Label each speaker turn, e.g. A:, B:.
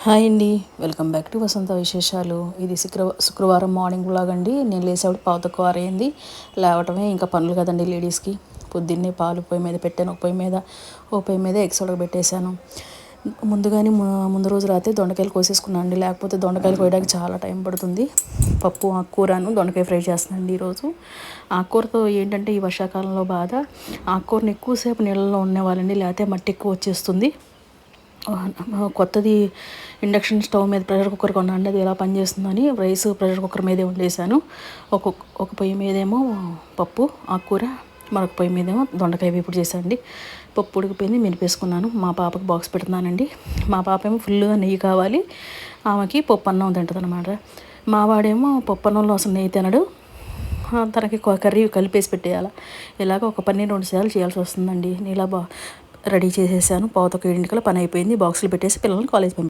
A: Hi అండి, welcome back to వసంత విశేషాలు. ఇది శుక్రవారం మార్నింగ్ వ్లాగ్ అండి. నేను లేసేవాడు 5:15 అయింది. లేవటమే ఇంకా పనులు కదండి లేడీస్కి. పొద్దున్నే పాలు పొయ్యి మీద పెట్టాను, ఓ పొయ్యి మీద ఎగ్స్ ఉడకబెట్టేశాను. ముందు రోజు రాత్రి దొండకాయలు కోసేసుకున్నాను అండి, లేకపోతే దొండకాయలు కోయడానికి చాలా టైం పడుతుంది. పప్పు ఆకుకూరను దొండకాయ ఫ్రై చేస్తున్నానండి ఈరోజు. ఆకుకూరతో ఏంటంటే ఈ వర్షాకాలంలో బాధ, ఆకుకూరను ఎక్కువసేపు నీళ్ళలో ఉండేవాళ్ళండి, లేకపోతే మట్టి ఎక్కువ వచ్చేస్తుంది. కొత్తది ఇండక్షన్ స్టవ్ మీద ప్రెషర్ కుక్కర్ కొన్నాను, అది ఎలా పనిచేస్తుందని రైస్ ప్రెషర్ కుక్కర్ మీదే వండేసాను. ఒక పొయ్యి మీదేమో పప్పు ఆకుకూర, మరొక పొయ్యి మీదేమో దొండకాయ వేపుడు చేశానండి. పప్పు ఉడికిపోయింది, మినిపేసుకున్నాను. మా పాపకు బాక్స్ పెడుతున్నానండి. మా పాప ఏమో ఫుల్గా నెయ్యి కావాలి, ఆమెకి పప్పు అన్నం తింటుంది అనమాట. మా వాడేమో పప్పు అన్నంలో అసలు నెయ్యి తినడు, తనకి కర్రీ కలిపేసి పెట్టేయాలి. ఇలాగ ఒక పని 2 సార్లు చేయాల్సి వస్తుందండి. ఇలా రెడీ చేసేసాను. 5:15 పని అయిపోయింది. బాక్సులు పెట్టేసి పిల్లల్ని కాలేజ్ పంపించాను.